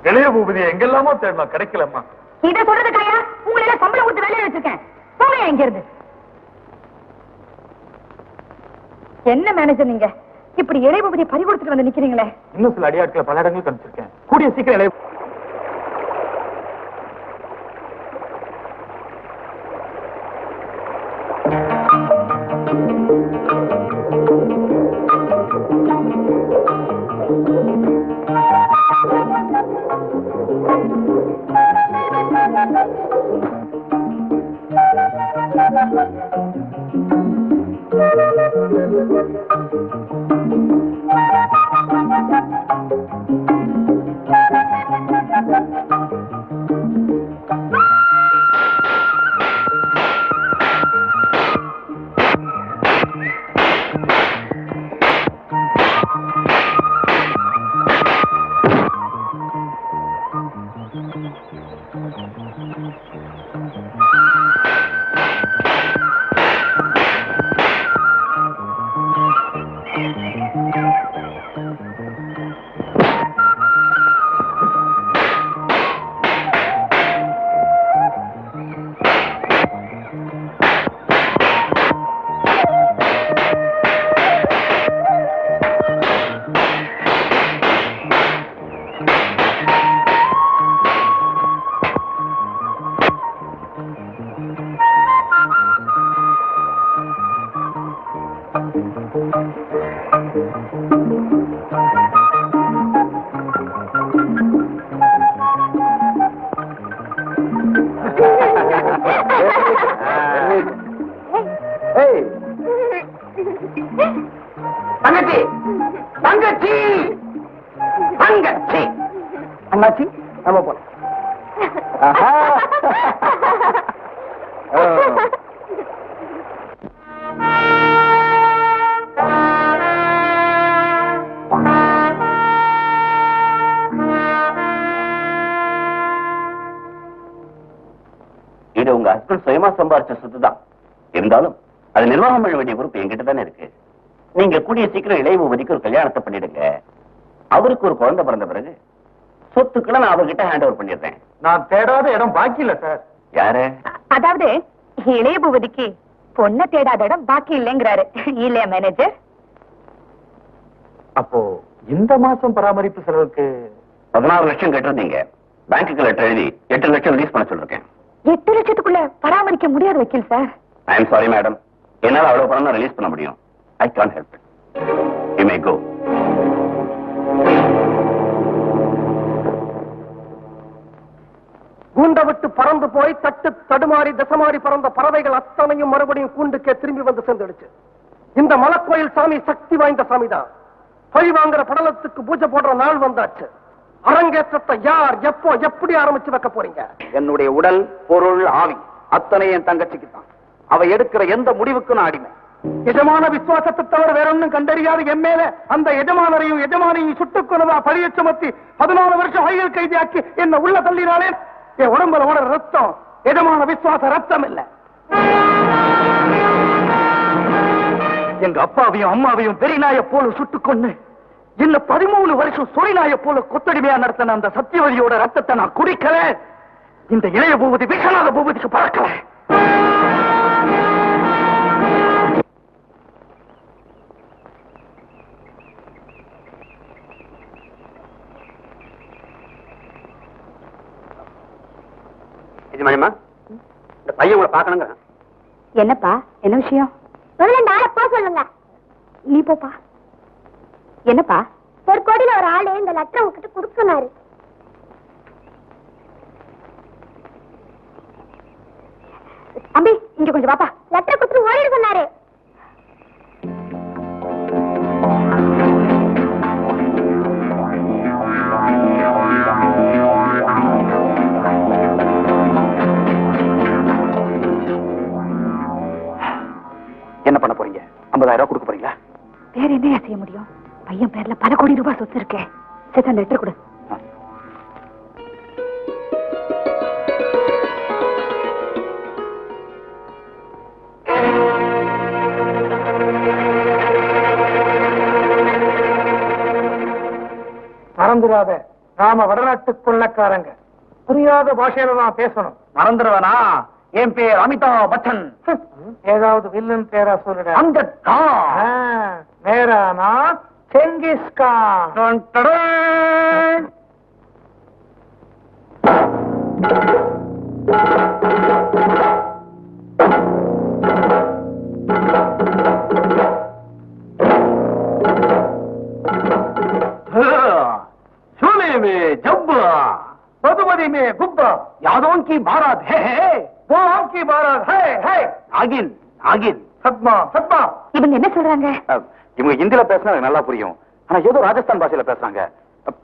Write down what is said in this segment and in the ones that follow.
இளைய பூபதி எங்கெல்லாமோ தேடமா கிடைக்கலம்மா. இதை சொல்றதுக்காயா உங்களை எல்லாம் சம்பளம் கொடுத்து வேலையை வச்சிருக்கேன். போங்க எங்க இருந்து. என்ன மேனேஜர் நீங்க இப்படி இளைய பூபதியை பறி கொடுத்துட்டு வந்து நிக்கிறீங்களே? இன்னும் சில அடியாட்களை பல இடங்களுக்கு அனுப்பிச்சிருக்கேன். கூடிய சீக்கிரம் இளைய தங்கச்சி தங்கச்சி தங்கச்சி அண்ணாச்சி நம்ம போல இது உங்க ஹஸ்பண்ட் சுயமா சம்பாரிச்ச சொத்து தான். இருந்தாலும் அது நிர்வாகம் பண்ண வேண்டிய பொறுப்பு என்கிட்ட தானே இருக்கு. நீங்க கூடிய சீக்கிரம் இளைய பூபதிக்கு ஒரு கல்யாணத்தை பண்ணிடுங்க. அவருக்கு ஒரு குழந்தை பிறந்த பிறகு சொத்துக்களை நான் அவர்கிட்ட ஹேண்ட் ஓவர் பண்ணிடுறேன். நான் தேடாத இடம் பாக்கி இல்ல சார். யாரு? அதாவது இளைய பூபதிக்கு பொண்ணை தேடாத இடம் பாக்கி இல்லைங்கிறாரு இல்லையா மேனேஜர்? அப்போ இந்த மாசம் பராமரிப்பு செலவுக்கு 16 லட்சம் கேட்டிருந்தீங்க. பேங்க்குக்கு லெட்டர் எழுதி 8 லட்சம் ரிலீஸ் பண்ண சொல்லிருக்கேன். 8 லட்சத்துக்குள்ள பராமரிக்க முடியாது வக்கீல் sir. I am sorry madam. என்னால அவ்வளவு பணம் தான் ரிலீஸ் பண்ண முடியும். I can't help it. You may கோ. கூண்ட விட்டு பறந்து போய் தட்டு தடுமாறி தசமாறி பறந்த பறவைகள் அத்தனையும் மறுபடியும் கூண்டுக்கே திரும்பி வந்து சேர்ந்துடுச்சு. இந்த மலைக்கோயில் சாமி சக்தி வாய்ந்த சாமி தான். பழி வாங்குற படலத்துக்கு பூஜை போடுற நாள் வந்தாச்சு. அரங்கேற்றத்தை யார் எப்போ எப்படி ஆரம்பிச்சு வைக்க போறீங்க? என்னுடைய உடல் பொருள் ஆவி அத்தனை என் தங்கச்சிக்கு தான். அவ எடுக்கிற எந்த முடிவுக்கு நான் அடிமை. எஜமான விசுவாசத்தை தவிர வேற ஒன்னும் கண்டறியாத என் மேல அந்த எஜமானரையும் எஜமானையும் சுட்டுக் கொலவா பழிய சுமத்தி 14 வருஷம் ஆயுள் கைதியாக்கி என்ன உள்ள தள்ளினாலே என் உடம்புல ஓட ரத்தம் எஜமான விசுவாச ரத்தம் இல்ல. எங்க அப்பாவையும் அம்மாவையும் வெறிநாய போல சுட்டுக்கொண்டு இன்னும் 13 வருஷம் சொரிநாய போல கொத்தடிமையா நடத்தின அந்த சத்தியவதியோட ரத்தத்தை நான் குடிக்கல. இந்த இளைய பூபதி விஸ்வநாத பூபதிக்கு பழக்கல. எஜமானியம்மா, இந்த பையன் உங்களை பார்க்கணுங்க. என்னப்பா என்ன விஷயம்? போ சொல்லுங்க. நீ போப்பா. என்னப்பா? ஒரு கோடியில ஒரு ஆளு இந்த லெட்டர் உங்ககிட்ட கொடுக்கனாரு. அம்பி இங்க கொஞ்சம் வாப்பா. லெட்டர் கொடுத்து ஓடிடு சொன்னாரு. என்ன பண்ண போறீங்க? 50,000 ரூபாய் கொடுக்க போறீங்களா? வேற என்ன செய்ய முடியும்? பையன் பேர்ல பல கோடி ரூபாய் சொத்து இருக்கேன். சரி அந்த லெட்டர் கொடு. மறந்துடாத, நாம வடநாட்டு கொள்ளக்காரங்க. புரியாத பாஷையில தான் பேசணும். மறந்துடுவேனா? என் பேர் அமிதாப் பச்சன். ஏதாவது வில்லன் பேரா சொல்லுட. அம்ஜத் கான். மேரானா செங்கிஸ்கான். டன் டடன். सोने में जब्बा, मधुमती में गुब्बा, यादों की बारात है वो की बारात है. नागिन नागिन. சத்மா சத்மா. இவங்க என்ன சொல்றாங்க? இவங்க ஹிந்தில பேசினா எனக்கு நல்லா புரியும். ஆனா ஏதோ ராஜஸ்தான் பாஷையில பேசுறாங்க.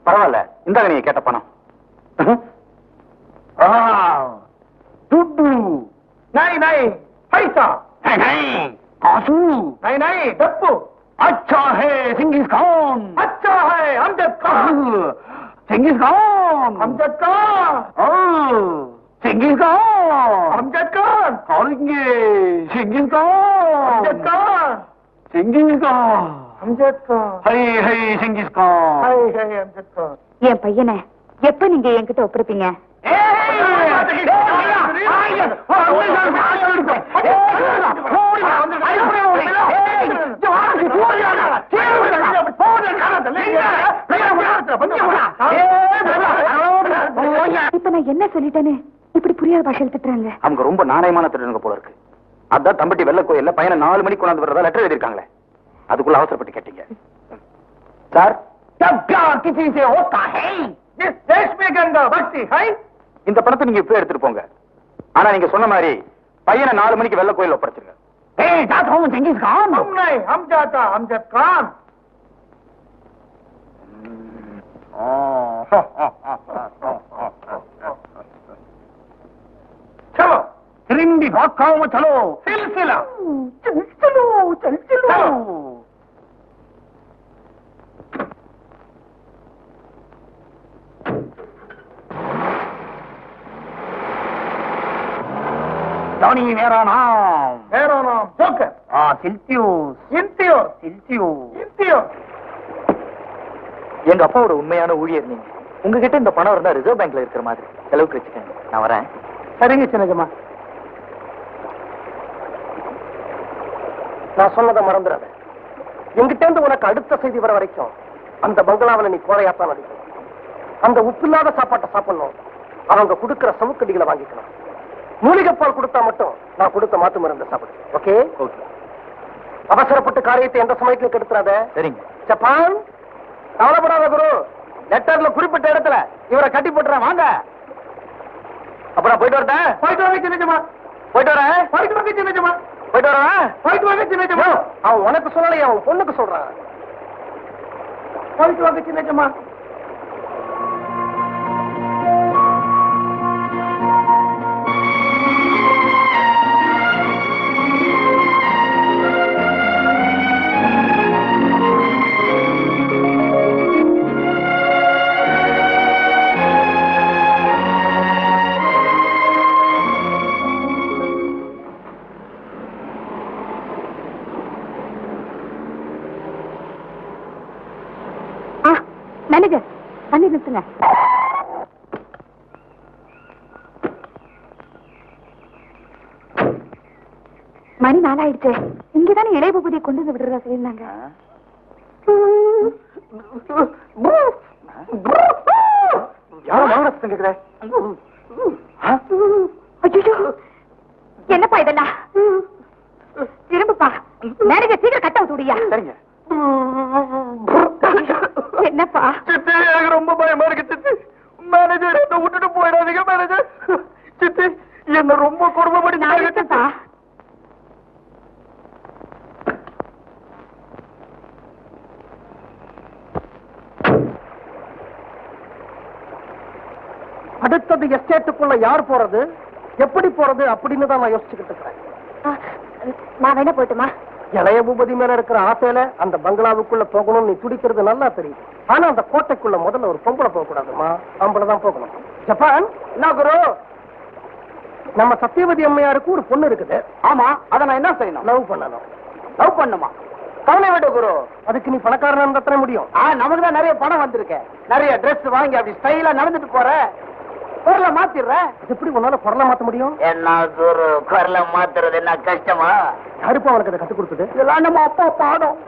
பரவாயில்ல, இந்தாங்க நீங்க கேட்ட பணம். दुड्डू. नहीं नहीं पैसा. नहीं कासू. नहीं नहीं डप्पू. अच्छा है चंगेज खान. अच्छा है Amjad Khan. Genghis Khan. Amjad Khan. Genghis Khan. Amjad Khan. करेंगे Genghis Khan. Amjad Khan. Genghis Khan. Amjad Khan. है चंगेज खान. है अमजद खान. என் பையனை எப்ப நீங்க என்கிட்ட ஒப்படைப்பீங்க? இப்ப நான் என்ன சொல்லிட்டேன்னு இப்படி புரியாத பாஷையில் திட்டுறாங்க. அவங்க ரொம்ப நாணயமான திருடனுங்க போல இருக்கு. அதான் தம்பட்டி வெள்ள கோயில்ல பையனை 4 மணிக்கு கொண்டாந்து வர்றதா லெட்டர் எழுதிருக்காங்களே. அதுக்குள்ள அவசரப்பட்டு கேட்டீங்க சார். இந்த பணத்தை நீங்க இப்ப எடுத்துட்டு போங்க. ஆனா நீங்க சொன்ன மாதிரி பையனை 4 மணிக்கு வெள்ள கோயில் ஒப்படைச்சிருங்க. हम नहीं हम जाता अमजद खान. चलो रिंडी भाग चलो. सिलसिला. चलो चल चलो. जॉनी मेरा नाम. मेरा नाम जोकर. सिल्तियोस. इंतियोस. सिल्तियोस. इंतियोस. எங்க அப்பாவோட உண்மையான ஊழியர் நீங்க. உங்ககிட்ட இந்த பணம் இருந்தா ரிசர்வ் பேங்க்ல இருக்கிற மாதிரி செலவுக்கு வச்சுக்கங்க. நான் வரேன். சரிங்க சின்னஜமா. நான் சொன்னதை மறந்துடாத. எங்கிட்ட இருந்து உனக்கு அடுத்த செய்தி வர வரைக்கும் அந்த பங்களாவில நீ கோரையாத்தான் நடிக்கணும். அந்த உப்பில்லாத சாப்பாட்டை சாப்பிடணும். அவங்க கொடுக்கிற சவுக்கடிகளை வாங்கிக்கணும். மூலிகைப்பால் கொடுத்தா மட்டும் நான் கொடுத்த மாத்து மருந்து சாப்பிடு. ஓகே? அவசரப்பட்டு காரியத்தை எந்த சமயத்துல கெடுத்துறாத. சரிங்க. ஜப்பான் கவலைப்படாத குரு. லெட்டர்ல குறிப்பிட்ட இடத்துல இவரை கட்டி போட்டுறேன். வாங்க. அப்புறம் போயிட்டு வரேன். போயிட்டு வாங்க சின்னஜமா. போயிட்டு வரேன். போயிட்டு வாங்க சின்னஜமா. போயிட்டு வரேன். போயிட்டு வாங்க சின்னஜமா. அவன் உனக்கு சொல்லலையே, அவன் பொண்ணுக்கு சொல்றான். போயிட்டு வாங்க சின்னஜமா. மேனேஜர் தண்ணி நிறுத்துங்க. மணி 4 ஆயிடுச்சு. இங்கதானே இளைய பூபதியை கொண்டு வந்து விடுறதா சொல்லியிருந்தாங்க. யாரும் மகாராஷ்டிரம் கேக்குற? ஐயோ, என்னப்பா இதெல்லாம்? திரும்பப்பா. மேனேஜர் சீக்கிரம் கட்ட விட்டுடியா? சரிங்க. என்னப்பா? சித்தி எனக்கு ரொம்ப பயமா இருக்கு சித்தி. மேனேஜர் என்ன விட்டுட்டு போயிடாதீங்க மேனேஜர். சித்தி என்ன ரொம்ப கொடுமைப்படுத்தி. அடுத்தது எஸ்டேட்டுக்குள்ள யார் போறது, எப்படி போறது அப்படின்னு தான் நான் யோசிச்சுக்கிட்டு இருக்கிறேன். நான் வேணா போட்டுமா? இளைய பூபதி மேல இருக்கிற ஆசையில அந்த பங்களாவுக்குள்ள போகணும்னு நீ துடிக்கிறது நல்லா தெரியுது. ஆனா அந்த கோட்டைக்குள்ள முதல்ல ஒரு பொம்பளை போக கூடாதுமா, ஆம்பளை தான் போகணும். ஜப்பான் என்ன குரு, நம்ம சத்தியவதி அம்மையாருக்கு ஒரு பொண்ணு இருக்குது. ஆமா, அத நான் என்ன செய்யணும்? லவ் பண்ணணும். லவ் பண்ணுமா? கவலை விட குரு. அதுக்கு நீ பணக்காரனா இருந்தா தானே முடியும். நமக்கு தான் நிறைய பணம் வந்திருக்க. நிறைய Dress வாங்கி அப்படி ஸ்டைலா நடந்துட்டு போற. குரலை மாத்திடுற. எப்படி உன்னால குரலை மாத்த முடியும்? என்ன குரு குரலை மாத்துறது என்ன கஷ்டமா? யாருப்பா அவனுக்கு அதை கத்து கொடுத்தது? இதெல்லாம் நம்ம அப்பா பாடம்.